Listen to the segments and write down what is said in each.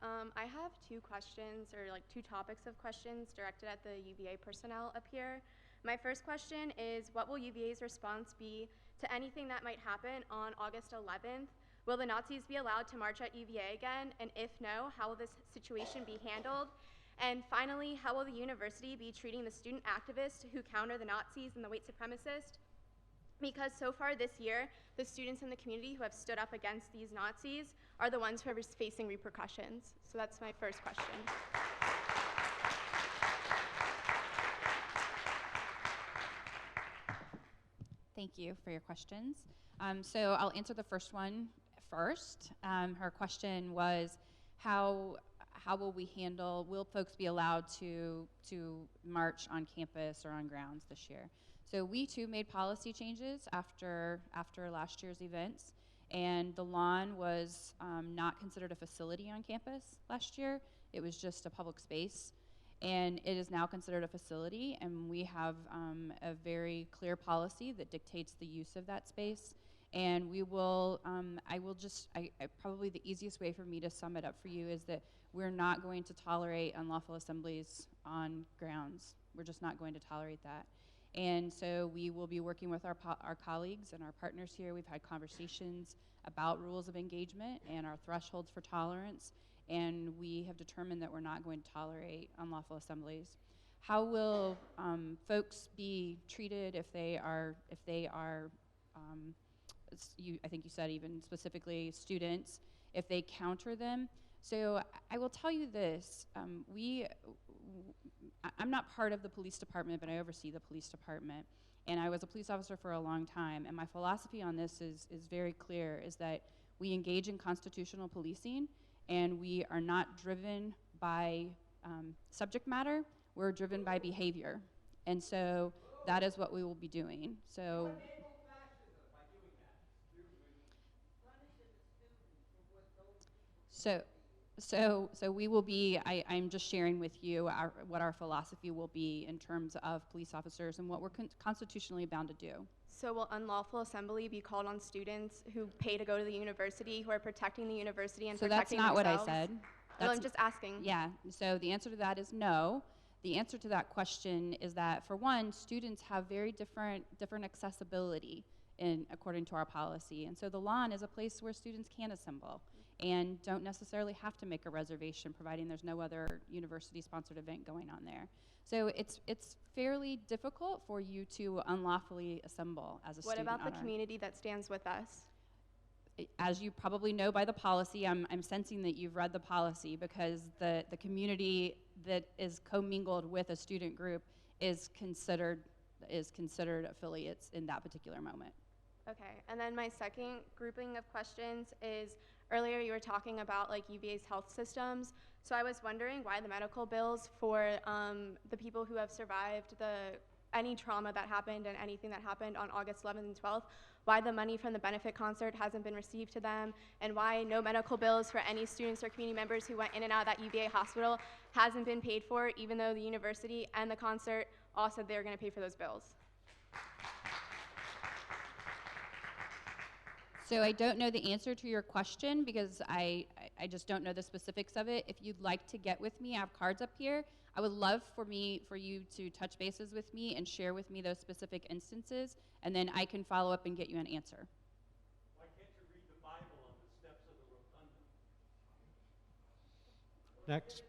I have two questions, or like two topics of questions directed at the UVA personnel up here. My first question is, what will UVA's response be to anything that might happen on August 11th? Will the Nazis be allowed to march at UVA again? And if no, how will this situation be handled? And finally, how will the university be treating the student activists who counter the Nazis and the white supremacists? Because so far this year, the students in the community who have stood up against these Nazis are the ones who are facing repercussions. So that's my first question. Thank you for your questions. So I'll answer the first one first. Her question was, how will we handle, will folks be allowed to march on campus or on grounds this year? So we too made policy changes after last year's events, and the lawn was not considered a facility on campus last year. It was just a public space, and it is now considered a facility, and we have a very clear policy that dictates the use of that space. And we will, probably the easiest way for me to sum it up for you is that we're not going to tolerate unlawful assemblies on grounds. We're just not going to tolerate that. And so we will be working with our colleagues and our partners here. We've had conversations about rules of engagement and our thresholds for tolerance, and we have determined that we're not going to tolerate unlawful assemblies. How will folks be treated if they are I think you said even specifically students, if they counter them? So I will tell you this, I'm not part of the police department, but I oversee the police department. And I was a police officer for a long time, and my philosophy on this is very clear, is that we engage in constitutional policing, and we are not driven by subject matter, we're driven by behavior. And so that is what we will be doing. So. So we will be, I'm just sharing with you what our philosophy will be in terms of police officers and what we're constitutionally bound to do. So will unlawful assembly be called on students who pay to go to the university, who are protecting the university and protecting themselves? So that's not what I said. Well, I'm just asking. Yeah, so the answer to that is no. The answer to that question is that, for one, students have very different accessibility according to our policy. And so the lawn is a place where students can assemble and don't necessarily have to make a reservation, providing there's no other university-sponsored event going on there. So it's fairly difficult for you to unlawfully assemble as a student. What about the community that stands with us? As you probably know by the policy, I'm sensing that you've read the policy, because the community that is commingled with a student group is considered affiliates in that particular moment. Okay, and then my second grouping of questions is, earlier you were talking about like UVA's health systems. So I was wondering why the medical bills for the people who have survived any trauma that happened and anything that happened on August 11th and 12th, why the money from the benefit concert hasn't been received to them, and why no medical bills for any students or community members who went in and out of that UVA hospital hasn't been paid for, even though the university and the concert all said they were going to pay for those bills. So I don't know the answer to your question, because I just don't know the specifics of it. If you'd like to get with me, I have cards up here. I would love for you to touch bases with me and share with me those specific instances, and then I can follow up and get you an answer. Why can't you read the Bible on the steps of the rotunda? Next.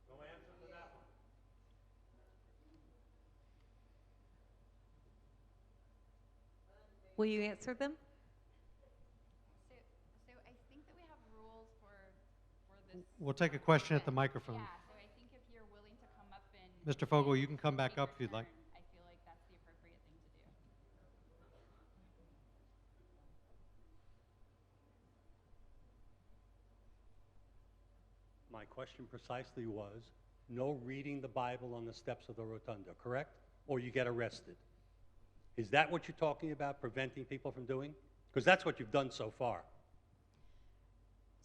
No answer to that one. Will you answer them? So I think that we have rules for this. We'll take a question at the microphone. Yeah, so I think if you're willing to come up and... Mr. Fogel, you can come back up if you'd like. I feel like that's the appropriate thing to do. My question precisely was, no reading the Bible on the steps of the rotunda, correct? Or you get arrested. Is that what you're talking about, preventing people from doing? Because that's what you've done so far.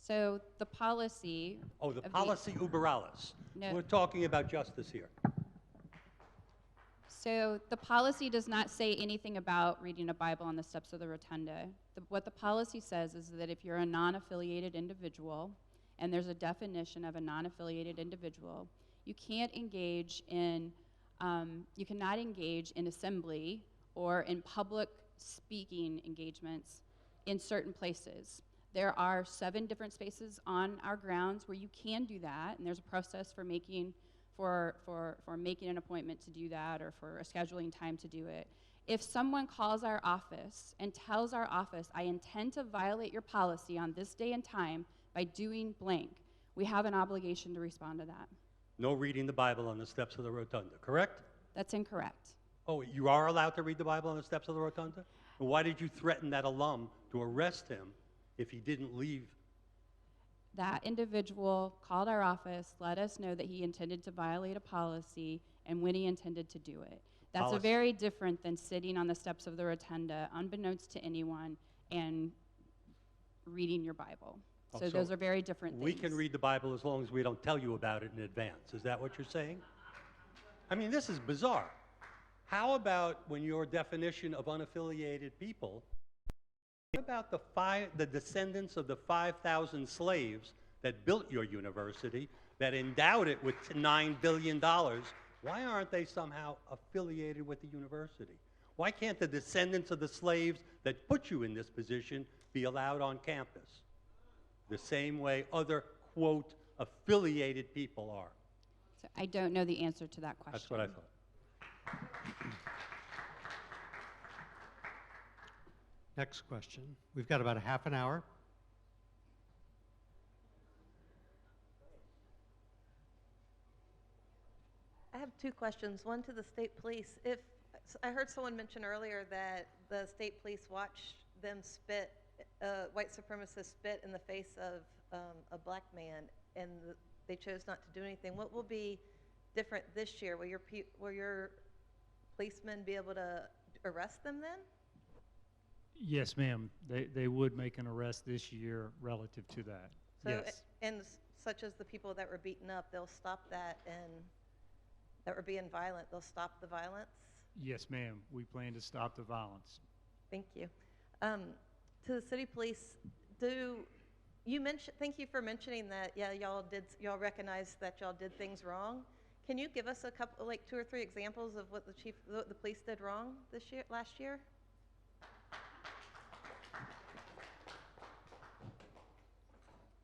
So the policy... Oh, the policy uber alles. No. We're talking about justice here. So the policy does not say anything about reading a Bible on the steps of the rotunda. What the policy says is that if you're a non-affiliated individual, and there's a definition of a non-affiliated individual, you can't engage in, you cannot engage in assembly or in public speaking engagements in certain places. There are 7 different spaces on our grounds where you can do that, and there's a process for making making an appointment to do that or for a scheduling time to do it. If someone calls our office and tells our office, I intend to violate your policy on this day and time by doing blank, we have an obligation to respond to that. No reading the Bible on the steps of the rotunda, correct? That's incorrect. Oh, you are allowed to read the Bible on the steps of the rotunda? And why did you threaten that alum to arrest him if he didn't leave? That individual called our office, let us know that he intended to violate a policy and when he intended to do it. That's Policy. very different than sitting on the steps of the rotunda, unbeknownst to anyone, and reading your Bible. Oh, So those are very different things. We can read the Bible as long as we don't tell you about it in advance. Is that what you're saying? I mean, this is bizarre. How about when your definition of unaffiliated people, what about the descendants of the 5,000 slaves that built your university, that endowed it with $9 billion? Why aren't they somehow affiliated with the university? Why can't the descendants of the slaves that put you in this position be allowed on campus? The same way other, quote, affiliated people are. So I don't know the answer to that question. That's what I thought. Next question. We've got about a half an hour. I have 2 questions. One to the state police. If I heard someone mention earlier that the state police watched them spit, white supremacists spit in the face of a black man, and they chose not to do anything. What will be different this year? Will your policemen be able to arrest them then? Yes, ma'am. They would make an arrest this year relative to that. So, Yes. and such as the people that were beaten up, they'll stop that, and that were being violent, they'll stop the violence? Yes, ma'am. We plan to stop the violence. Thank you. To the city police, thank you for mentioning that, yeah, y'all recognize that y'all did things wrong. Can you give us a couple, like 2 or 3 examples of what the police did wrong last year?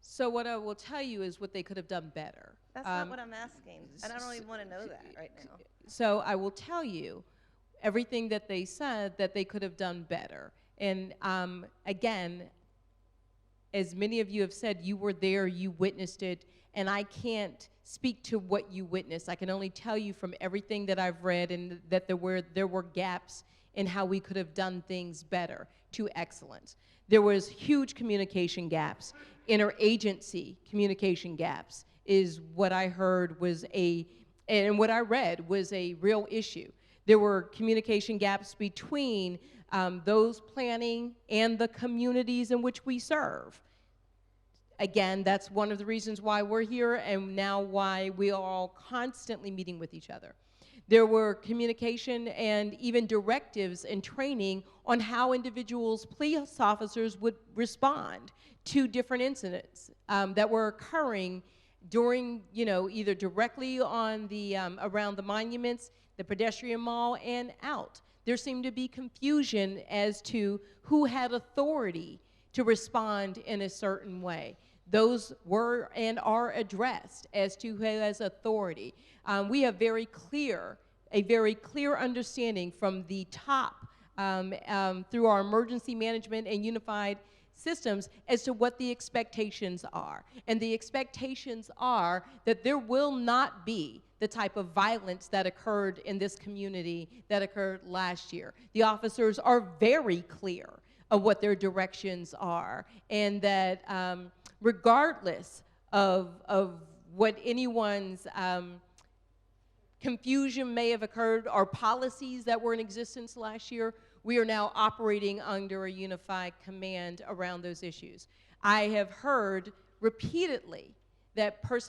So what I will tell you is what they could have done better. That's not what I'm asking, and I don't even want to know that right now. So I will tell you everything that they said that they could have done better. And again, as many of you have said, you were there, you witnessed it, and I can't speak to what you witnessed. I can only tell you from everything that I've read and that there were gaps in how we could have done things better to excellence. There was huge communication gaps. Interagency communication gaps is what I heard was and what I read was a real issue. There were communication gaps between those planning and the communities in which we serve. Again, that's one of the reasons why we're here and now why we are all constantly meeting with each other. There were communication and even directives and training on how individuals, police officers, would respond to different incidents that were occurring during, either directly on the around the monuments, the pedestrian mall, and out. There seemed to be confusion as to who had authority to respond in a certain way. Those were and are addressed as to who has authority. We have a very clear understanding from the top through our emergency management and unified systems as to what the expectations are. And the expectations are that there will not be the type of violence that occurred in this community that occurred last year. The officers are very clear of what their directions are, and that regardless of what anyone's confusion may have occurred or policies that were in existence last year, we are now operating under a unified command around those issues. I have heard repeatedly that police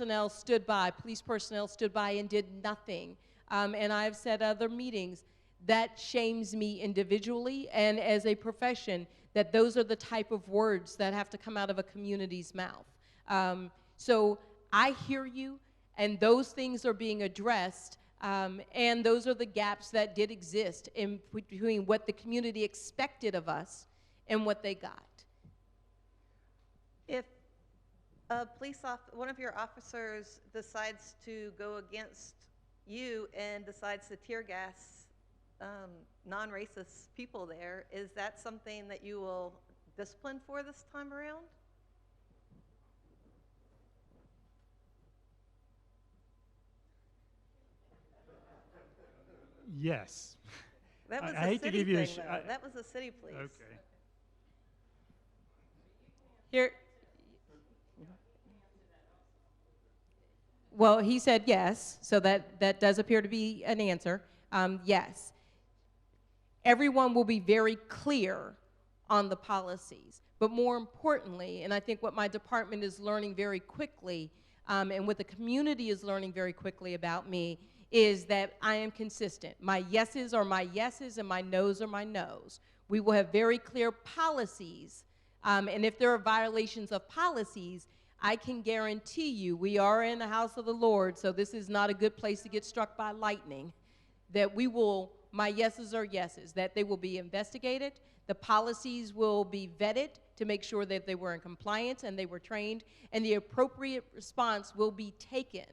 personnel stood by and did nothing and I've said other meetings, that shames me individually and as a profession, that those are the type of words that have to come out of a community's mouth. So I hear you, and those things are being addressed, and those are the gaps that did exist in between what the community expected of us and what they got. If a one of your officers decides to go against you and decides to tear gas non-racist people there, is that something that you will discipline for this time around? Yes. That was I a hate to city give you a thing, though. That was a city police. Okay. Here. Well, he said yes, so that does appear to be an answer. Yes. Everyone will be very clear on the policies. But more importantly, and I think what my department is learning very quickly, and what the community is learning very quickly about me, is that I am consistent. My yeses are my yeses and my nos are my nos. We will have very clear policies, and if there are violations of policies, I can guarantee you, we are in the house of the Lord, so this is not a good place to get struck by lightning, that we will, my yeses are yeses, that they will be investigated, the policies will be vetted to make sure that they were in compliance and they were trained, and the appropriate response will be taken.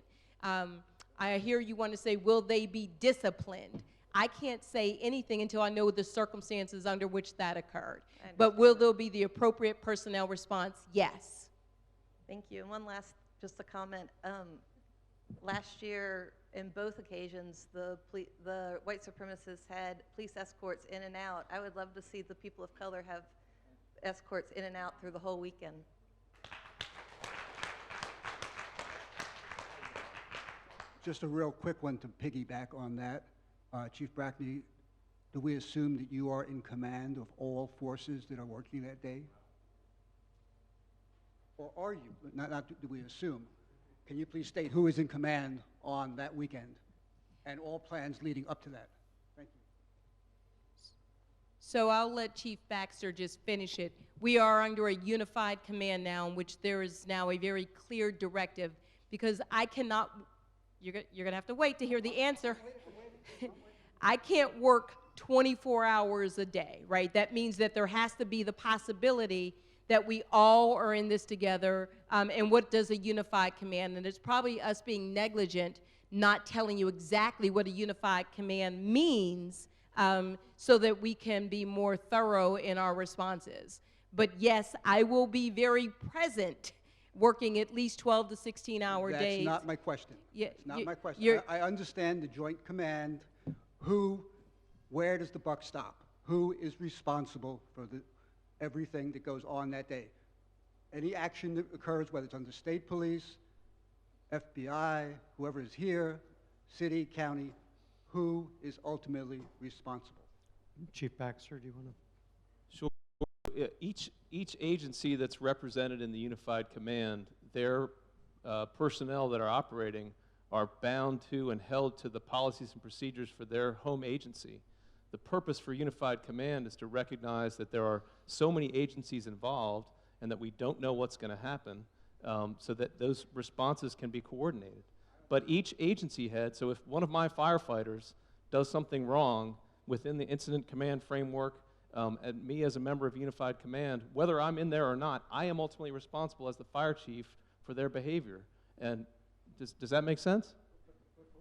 I hear you want to say, will they be disciplined? I can't say anything until I know the circumstances under which that occurred. But will there be the appropriate personnel response? Yes. Thank you. And one last, just a comment. Last year, in both occasions, the white supremacists had police escorts in and out. I would love to see the people of color have escorts in and out through the whole weekend. Just a real quick one to piggyback on that. Chief Brackney, do we assume that you are in command of all forces that are working that day? Or are you? Not do we assume. Can you please state who is in command on that weekend and all plans leading up to that? Thank you. So I'll let Chief Baxter just finish it. We are under a unified command now in which there is now a very clear directive, because I cannot, you're going to have to wait to hear the answer. I can't work 24 hours a day, right? That means that there has to be the possibility that we all are in this together, and what does a unified command? And it's probably us being negligent, not telling you exactly what a unified command means, so that we can be more thorough in our responses. But yes, I will be very present, working at least 12 to 16-hour days. That's not my question. Yeah, It's not my question. I understand the joint command. Where does the buck stop? Who is responsible for everything that goes on that day? Any action that occurs, whether it's under state police, FBI, whoever is here, city, county, who is ultimately responsible? Chief Baxter, do you want to? Sure. Each agency that's represented in the Unified Command, their personnel that are operating are bound to and held to the policies and procedures for their home agency. The purpose for Unified Command is to recognize that there are so many agencies involved and that we don't know what's going to happen, so that those responses can be coordinated. But each agency head, so if one of my firefighters does something wrong within the incident command framework, and me as a member of Unified Command, whether I'm in there or not, I am ultimately responsible as the fire chief for their behavior. And does that make sense? But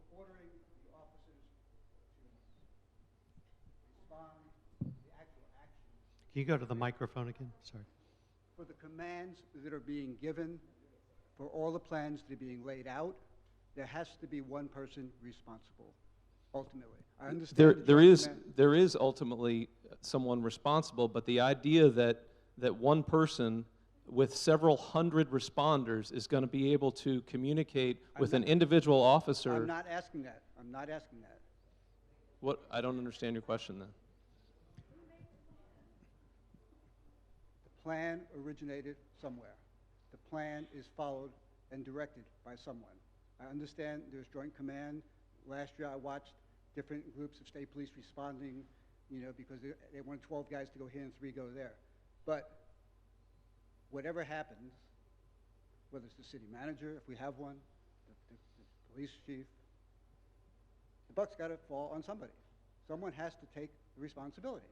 for ordering the officers to respond to the actual action, Can you go to the microphone again? Sorry. for the commands that are being given, for all the plans that are being laid out, there has to be one person responsible, ultimately. I understand. There is ultimately someone responsible, but the idea that one person with several hundred responders is going to be able to communicate with an individual officer. I'm not asking that. I'm not asking that. What? I don't understand your question then. The plan originated somewhere. The plan is followed and directed by someone. I understand there's joint command, Last year, I watched different groups of state police responding, because they wanted 12 guys to go here and 3 go there. But whatever happens, whether it's the city manager, if we have one, the police chief, the buck's got to fall on somebody. Someone has to take the responsibility.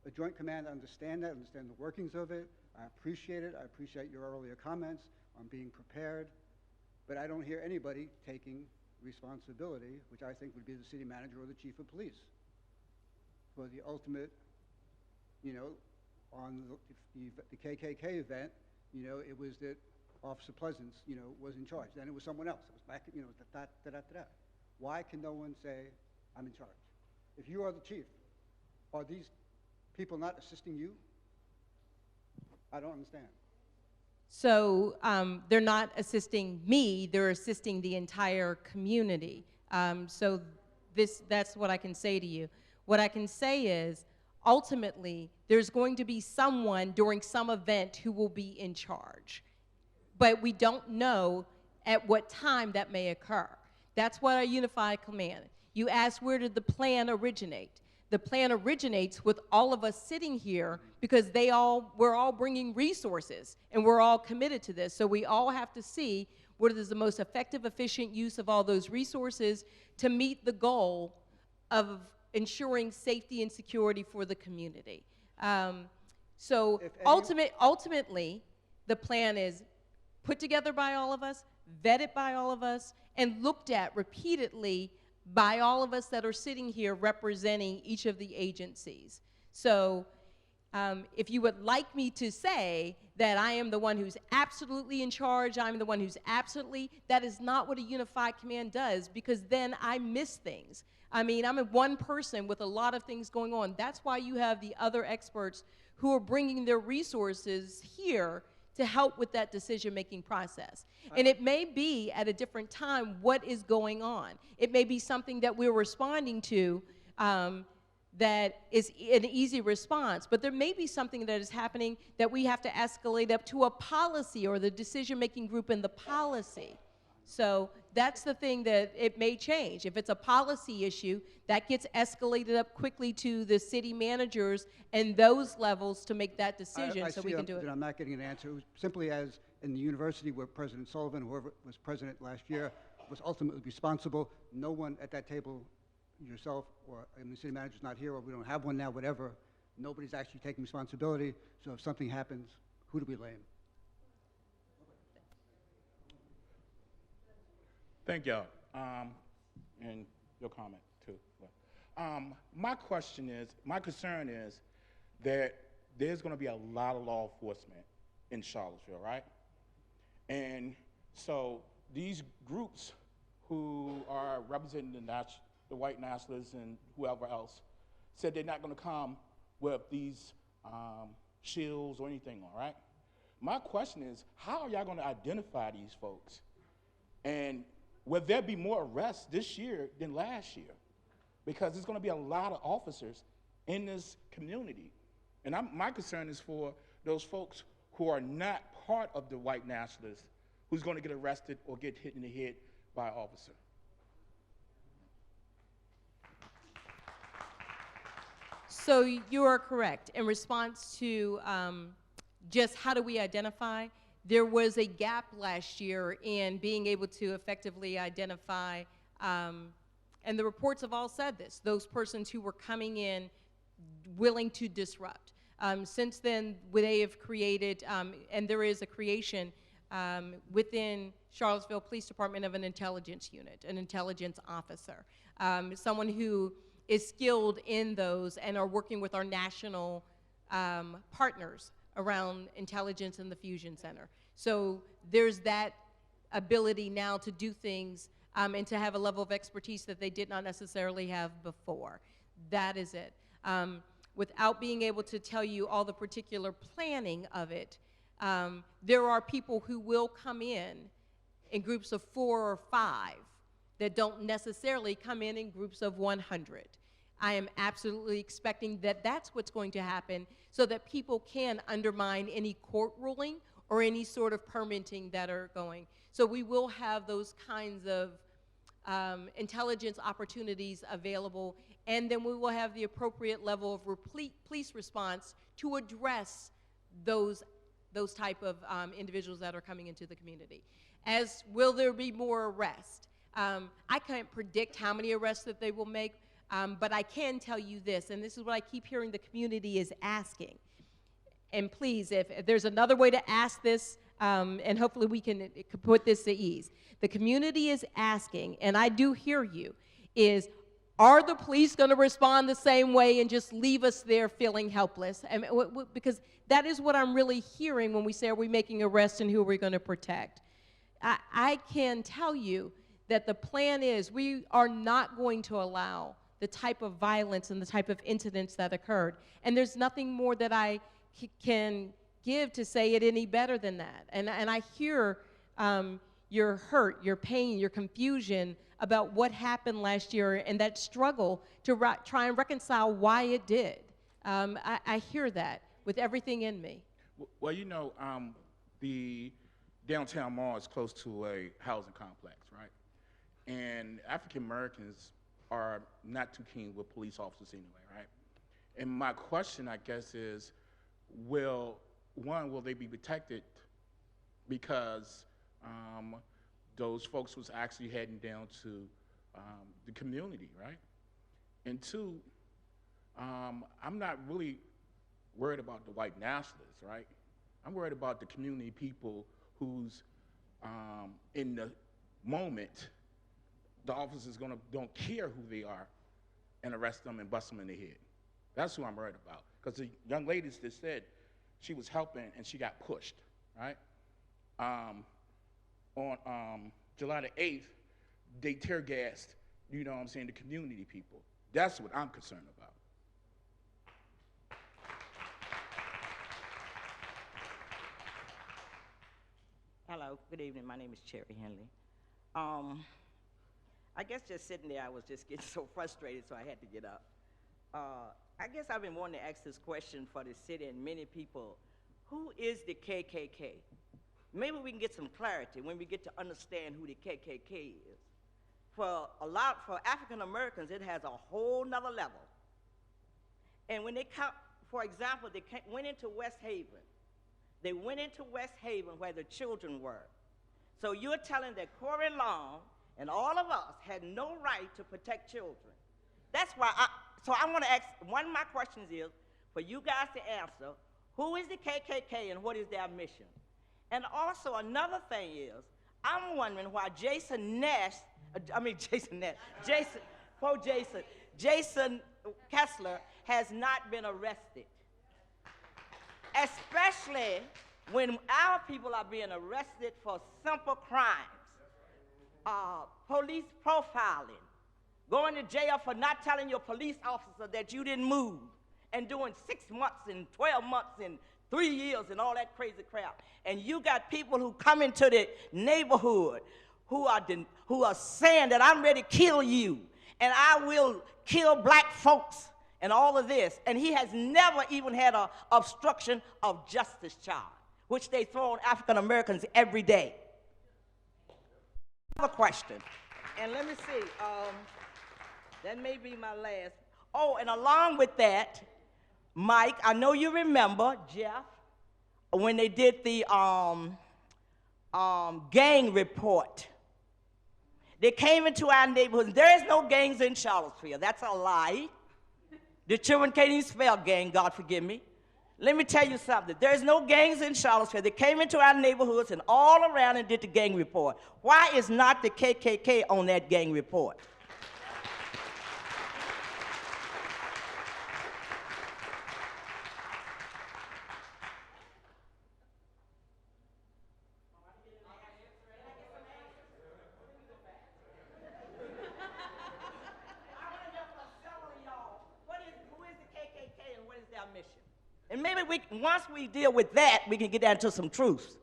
A joint command, I understand that, understand the workings of it. I appreciate it. I appreciate your earlier comments on being prepared. But I don't hear anybody taking responsibility, which I think would be the city manager or the chief of police, for the ultimate, on the KKK event, it was that Officer Pleasance, was in charge. Then it was someone else. It was back, da-da-da-da-da. Why can no one say, I'm in charge? If you are the chief, are these people not assisting you? I don't understand. So they're not assisting me, they're assisting the entire community. So that's what I can say to you. What I can say is, ultimately, there's going to be someone during some event who will be in charge. But we don't know at what time that may occur. That's what our unified command. You asked, where did the plan originate? The plan originates with all of us sitting here because we're all bringing resources and we're all committed to this. So we all have to see what is the most effective, efficient use of all those resources to meet the goal of ensuring safety and security for the community. So ultimately, the plan is put together by all of us, vetted by all of us, and looked at repeatedly by all of us that are sitting here representing each of the agencies. So if you would like me to say that I am the one who's absolutely in charge, I'm the one who's absolutely, that is not what a unified command does, because then I miss things. I mean, I'm one person with a lot of things going on. That's why you have the other experts who are bringing their resources here to help with that decision-making process. And it may be at a different time what is going on. It may be something that we're responding to that is an easy response, but there may be something that is happening that we have to escalate up to a policy or the decision-making group in the policy. So that's the thing that it may change. If it's a policy issue, that gets escalated up quickly to the city managers and those levels to make that decision so we can do it. I'm not getting an answer. It was simply as in the university where President Sullivan, whoever was president last year, was ultimately responsible. No one at that table, yourself or the city manager's not here, or we don't have one now, whatever. Nobody's actually taking responsibility. So if something happens, who do we blame? Thank y'all, and your comment too. My concern is that there's going to be a lot of law enforcement in Charlottesville, right? And so these groups who are representing the white nationalists and whoever else said they're not going to come with these shields or anything, all right? My question is, how are y'all going to identify these folks? And will there be more arrests this year than last year? Because there's going to be a lot of officers in this community. And my concern is for those folks who are not part of the white nationalists who's going to get arrested or get hit in the head by an officer. So you are correct. In response to just how do we identify, there was a gap last year in being able to effectively identify, and the reports have all said this, those persons who were coming in willing to disrupt. Since then, they have created, and there is a creation within Charlottesville Police Department of an intelligence unit, an intelligence officer, someone who is skilled in those and are working with our national partners around intelligence in the Fusion Center. So there's that ability now to do things and to have a level of expertise that they did not necessarily have before. That is it. Without being able to tell you all the particular planning of it, there are people who will come in groups of 4 or 5 that don't necessarily come in groups of 100. I am absolutely expecting that that's what's going to happen so that people can undermine any court ruling or any sort of permitting that are going. So we will have those kinds of intelligence opportunities available, and then we will have the appropriate level of police response to address those type of individuals that are coming into the community. As will there be more arrests? I can't predict how many arrests that they will make, but I can tell you this, and this is what I keep hearing the community is asking. And please, if there's another way to ask this, and hopefully we can put this to ease. The community is asking, and I do hear you, is are the police going to respond the same way and just leave us there feeling helpless? And because that is what I'm really hearing when we say, are we making arrests and who are we going to protect? I can tell you that the plan is we are not going to allow the type of violence and the type of incidents that occurred. And there's nothing more that I can give to say it any better than that. And I hear your hurt, your pain, your confusion about what happened last year and that struggle to try and reconcile why it did. I hear that with everything in me. Well, you know, the downtown mall is close to a housing complex, right? And African Americans are not too keen with police officers anyway, right? And my question, I guess, is, will they be protected because those folks was actually heading down to the community, right? And two, I'm not really worried about the white nationalists, right? I'm worried about the community people who's in the moment, the officers don't care who they are and arrest them and bust them in the head. That's who I'm worried about. Because the young lady just said she was helping and she got pushed, right? On July the 8th, they tear gassed, you know what I'm saying, the community people. That's what I'm concerned about. Hello, good evening. My name is Cherry Henley. I guess just sitting there, I was just getting so frustrated, so I had to get up. I guess I've been wanting to ask this question for the city and many people. Who is the KKK? Maybe we can get some clarity when we get to understand who the KKK is. For African Americans, it has a whole nother level. And when they come, for example, they went into West Haven. They went into West Haven where the children were. So you're telling that Corey Long and all of us had no right to protect children. That's why I want to ask, one of my questions is for you guys to answer, who is the KKK and what is their mission? And also another thing is, I'm wondering why Jason Kessler has not been arrested. Especially when our people are being arrested for simple crimes. Police profiling, going to jail for not telling your police officer that you didn't move, and doing 6 months and 12 months and 3 years and all that crazy crap. And you got people who come into the neighborhood who are saying that I'm ready to kill you, and I will kill black folks, and all of this. And he has never even had an obstruction of justice charge, which they throw on African Americans every day. Another question, and let me see, that may be my last. Oh, and along with that, Mike, I know you remember, Jeff, when they did the gang report. They came into our neighborhoods. There is no gangs in Charlottesville. That's a lie. The children can't even spell gang, God forgive me. Let me tell you something. There's no gangs in Charlottesville. They came into our neighborhoods and all around and did the gang report. Why is not the KKK on that gang report? And maybe once we deal with that, we can get down to some truths.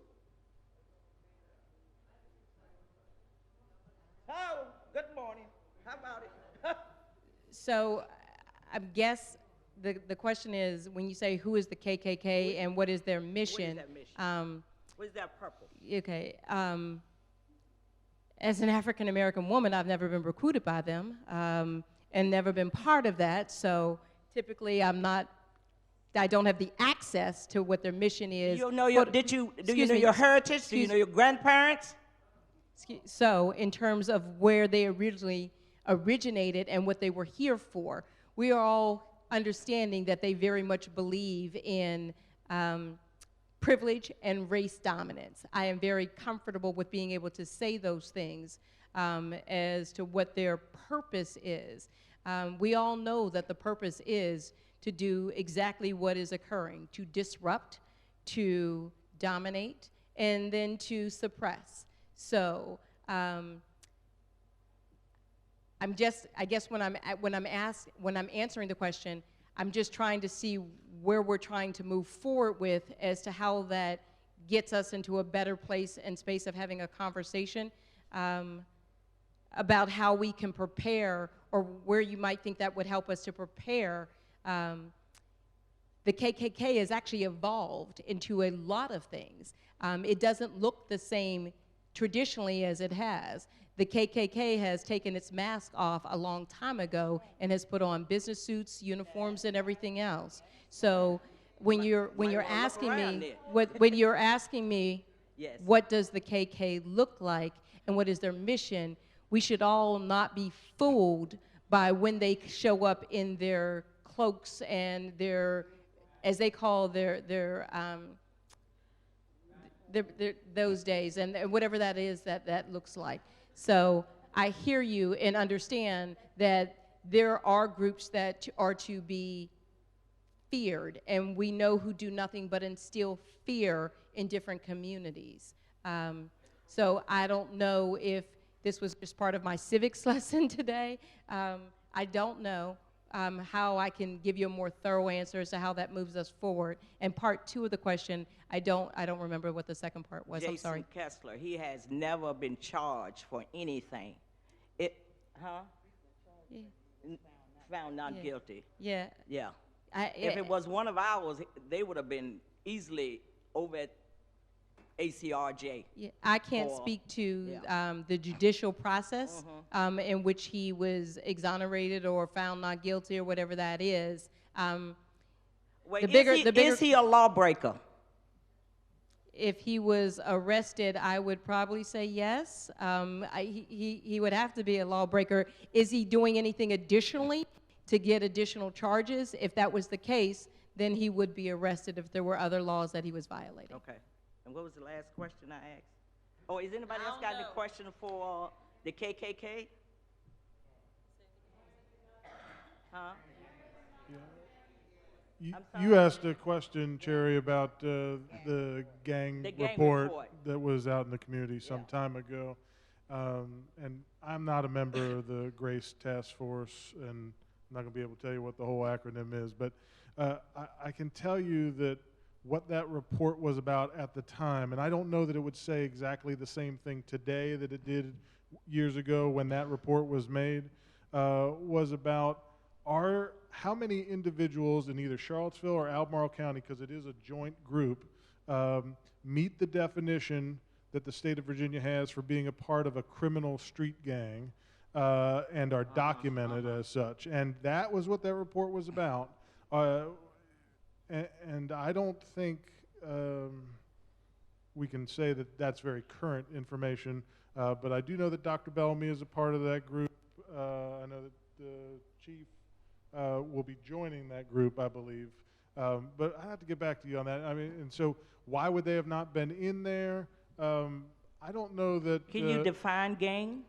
Oh, good morning. How about it? So I guess the question is, when you say who is the KKK and what is their mission? What is their mission? What is their purpose? Okay. as an African American woman, I've never been recruited by them and never been part of that. So typically, I don't have the access to what their mission is. You know your, But- do you excuse know me, your heritage? Do you excuse- know your grandparents? So in terms of where they originally originated and what they were here for, we are all understanding that they very much believe in privilege and race dominance. I am very comfortable with being able to say those things as to what their purpose is. We all know that the purpose is to do exactly what is occurring, to disrupt, to dominate, and then to suppress. So I guess when I'm answering the question, I'm just trying to see where we're trying to move forward with as to how that gets us into a better place and space of having a conversation about how we can prepare, or where you might think that would help us to prepare. The KKK has actually evolved into a lot of things. It doesn't look the same traditionally as it has. The KKK has taken its mask off a long time ago and has put on business suits, uniforms, and everything else. So when you're asking me Yes. what does the KK look like and what is their mission, we should all not be fooled by when they show up in their cloaks and their, as they call those days, and whatever that is that looks like. So I hear you and understand that there are groups that are to be feared, and we know who do nothing but instill fear in different communities. So I don't know if this was just part of my civics lesson today. I don't know how I can give you a more thorough answer as to how that moves us forward. And part two of the question, I don't remember what the second part was. I'm sorry. Jason Kessler, he has never been charged for anything. Yeah. Found not Yeah. guilty. Yeah. Yeah. If it was one of ours, they would have been easily over at ACRJ. Yeah, I can't Or- speak to yeah. the judicial process in which he was exonerated or found not guilty or whatever that is. Wait, the bigger- is he a lawbreaker? If he was arrested, I would probably say yes. He would have to be a lawbreaker. Is he doing anything additionally to get additional charges? If that was the case, then he would be arrested if there were other laws that he was violating. Okay. And what was the last question I asked? Oh, is anybody else got any question for the KKK? Huh? I'm sorry. You asked a question, Cherry, about the gang The gang report report. that was out in the community some time ago. And I'm not a member of the GRACE Task Force, and I'm not going to be able to tell you what the whole acronym is, but I can tell you that what that report was about at the time, and I don't know that it would say exactly the same thing today that it did years ago when that report was made, was about how many individuals in either Charlottesville or Albemarle County, because it is a joint group, meet the definition that the state of Virginia has for being a part of a criminal street gang and are documented as such. And that was what that report was about. And I don't think we can say that that's very current information, but I do know that Dr. Bellamy is a part of that group. I know that the chief will be joining that group, I believe. But I have to get back to you on that. I mean, and so why would they have not been in there? I don't know that. Can you define gang?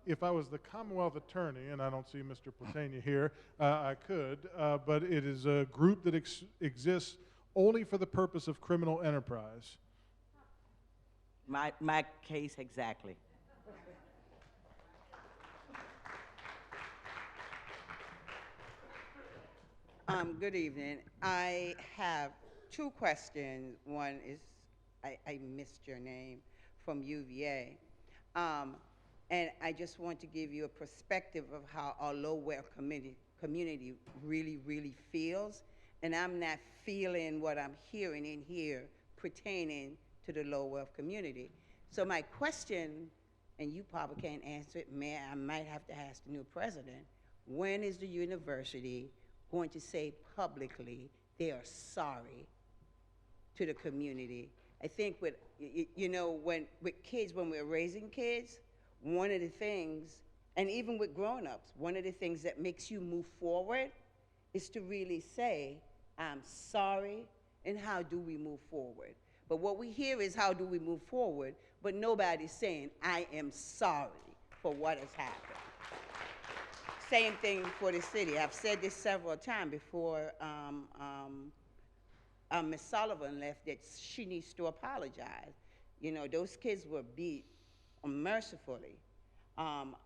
If I was the Commonwealth Attorney, and I don't see Mr. Platania here, I could, but it is a group that exists only for the purpose of criminal enterprise. My case exactly. Good evening. I have two questions. One is, I missed your name, from UVA. And I just want to give you a perspective of how our low-wealth community really, really feels. And I'm not feeling what I'm hearing in here pertaining to the low-wealth community. So my question, and you probably can't answer it, I might have to ask the new president, when is the university going to say publicly they are sorry to the community? I think with, with kids, when we're raising kids, one of the things, and even with grown-ups, one of the things that makes you move forward is to really say, I'm sorry, and how do we move forward? But what we hear is, how do we move forward? But nobody's saying, I am sorry for what has happened. Same thing for the city. I've said this several times before Ms. Sullivan left, that she needs to apologize. Those kids were beat mercifully. And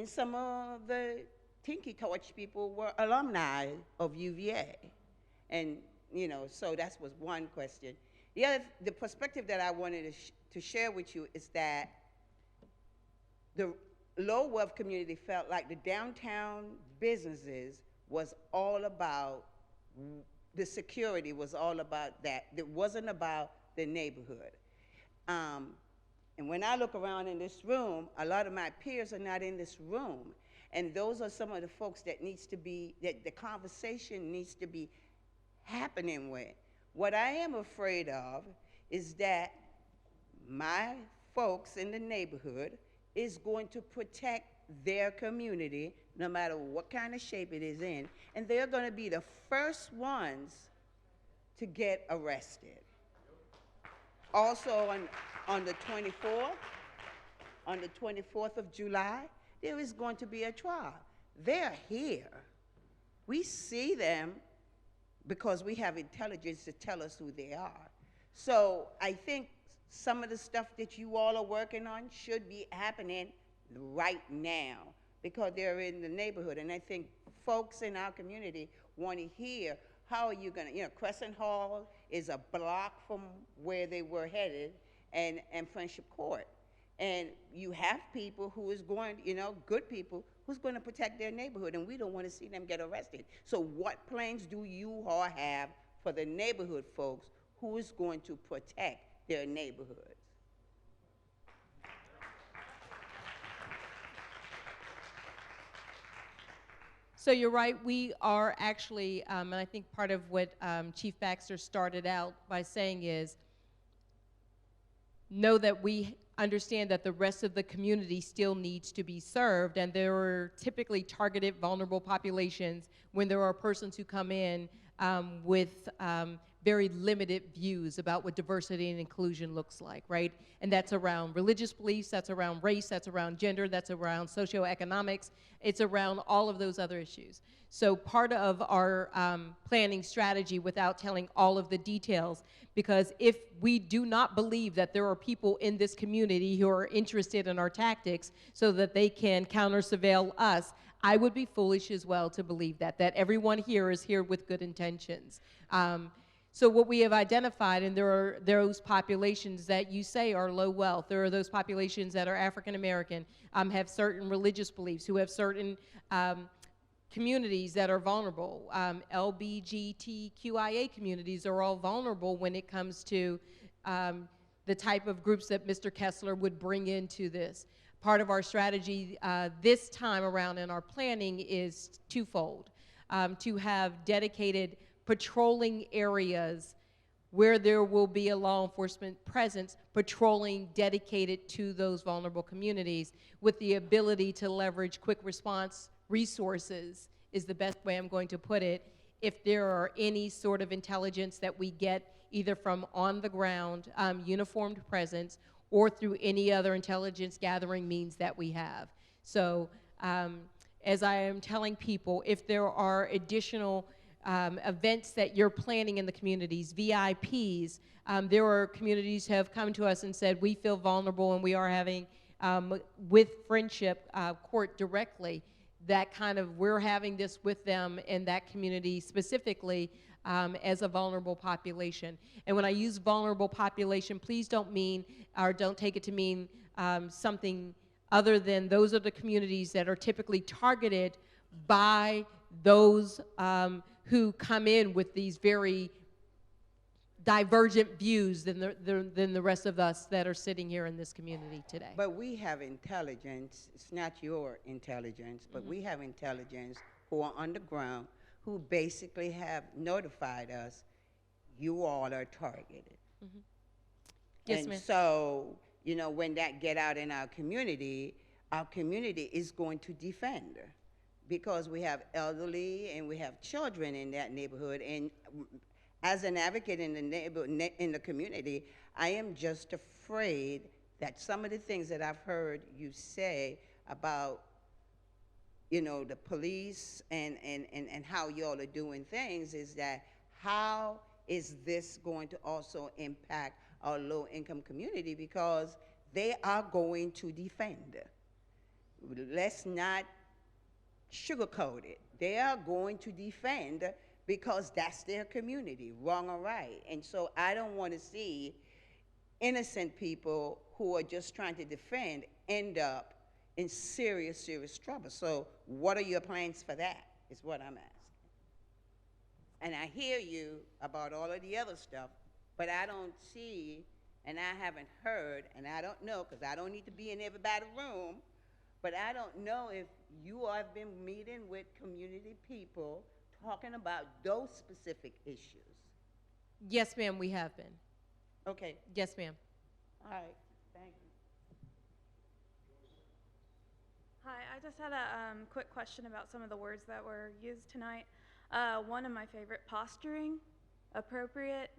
some of the Tinky Torch people were alumni of UVA. And, so that was one question. The perspective that I wanted to share with you is that the low wealth community felt like the downtown businesses was all about, the security was all about that. It wasn't about the neighborhood. And when I look around in this room, a lot of my peers are not in this room. And those are some of the folks that that the conversation needs to be happening with. What I am afraid of is that my folks in the neighborhood is going to protect their community, no matter what kind of shape it is in, and they're going to be the first ones to get arrested. Also on the 24th of July, there is going to be a trial. They're here. We see them because we have intelligence to tell us who they are. So I think some of the stuff that you all are working on should be happening right now because they're in the neighborhood. And I think folks in our community want to hear, how are you going to, Crescent Hall is a block from where they were headed, and Friendship Court. And you have people who is going, good people, who's going to protect their neighborhood, and we don't want to see them get arrested. So what plans do you all have for the neighborhood folks who is going to protect their neighborhoods? So you're right, we are actually, and I think part of what Chief Baxter started out by saying is, know that we understand that the rest of the community still needs to be served, and there are typically targeted vulnerable populations when there are persons who come in with very limited views about what diversity and inclusion looks like, right? And that's around religious beliefs, that's around race, that's around gender, that's around socioeconomics, it's around all of those other issues. So part of our planning strategy, without telling all of the details, because if we do not believe that there are people in this community who are interested in our tactics so that they can counter-surveil us, I would be foolish as well to believe that everyone here is here with good intentions. So what we have identified, and there are those populations that you say are low wealth, there are those populations that are African American, have certain religious beliefs, who have certain communities that are vulnerable. LGBTQIA communities are all vulnerable when it comes to the type of groups that Mr. Kessler would bring into this. Part of our strategy this time around in our planning is twofold, to have dedicated patrolling areas where there will be a law enforcement presence patrolling dedicated to those vulnerable communities, with the ability to leverage quick response resources is the best way I'm going to put it, if there are any sort of intelligence that we get either from on the ground uniformed presence or through any other intelligence gathering means that we have. So as I am telling people, if there are additional events that you're planning in the communities, VIPs, there are communities who have come to us and said, we feel vulnerable and we are having, with Friendship Court directly, that kind of, we're having this with them in that community specifically as a vulnerable population. And when I use vulnerable population, please don't mean, or don't take it to mean something other than those are the communities that are typically targeted by those who come in with these very divergent views than the rest of us that are sitting here in this community today. But we have intelligence, it's not your intelligence, but we have intelligence who are underground, who basically have notified us, you all are targeted. Yes, And ma'am. so, you know, when that get out in our community is going to defend, because we have elderly and we have children in that neighborhood. And as an advocate in the in the community, I am just afraid that some of the things that I've heard you say about, you know, the police and how y'all are doing things, is that how is this going to also impact our low-income community, because they are going to defend. Let's not sugarcoat it. They are going to defend because that's their community, wrong or right. And so I don't want to see innocent people who are just trying to defend end up in serious, serious trouble. So what are your plans for that, is what I'm asking. And I hear you about all of the other stuff, but I don't see, and I haven't heard, and I don't know, because I don't need to be in everybody's room, but I don't know if you all have been meeting with community people talking about those specific issues. Yes, ma'am, we have been. Okay, Yes, ma'am. all right, thank you. Hi, I just had a quick question about some of the words that were used tonight. One of my favorite, posturing, appropriate,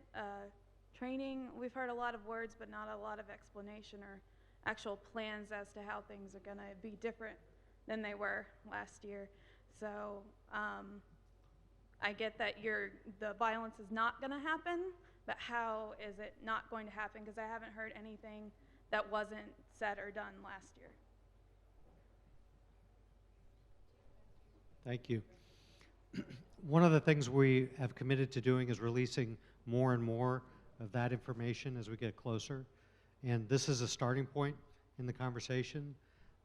training. We've heard a lot of words, but not a lot of explanation or actual plans as to how things are going to be different than they were last year. So I get that the violence is not going to happen, but how is it not going to happen? Because I haven't heard anything that wasn't said or done last year. Thank you. One of the things we have committed to doing is releasing more and more of that information as we get closer. And this is a starting point in the conversation.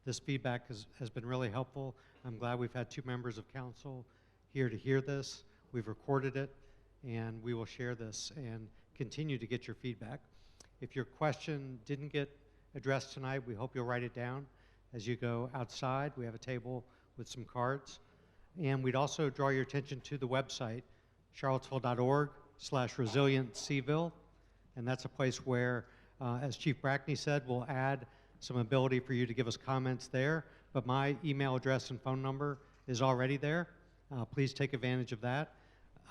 This feedback has been really helpful. I'm glad we've had 2 members of council here to hear this. We've recorded it, and we will share this and continue to get your feedback. If your question didn't get addressed tonight, we hope you'll write it down as you go outside. We have a table with some cards. And we'd also draw your attention to the website, charlottesville.org/resiliencyville. And that's a place where, as Chief Brackney said, we'll add some ability for you to give us comments there. But my email address and phone number is already there. Please take advantage of that.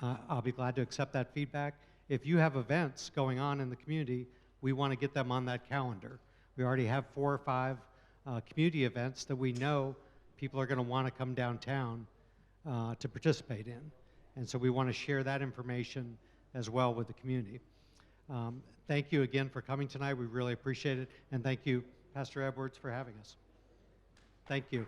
I'll be glad to accept that feedback. If you have events going on in the community, we want to get them on that calendar. We already have 4 or 5 community events that we know people are going to want to come downtown to participate in. And so we want to share that information as well with the community. Thank you again for coming tonight. We really appreciate it. And thank you, Pastor Edwards, for having us. Thank you.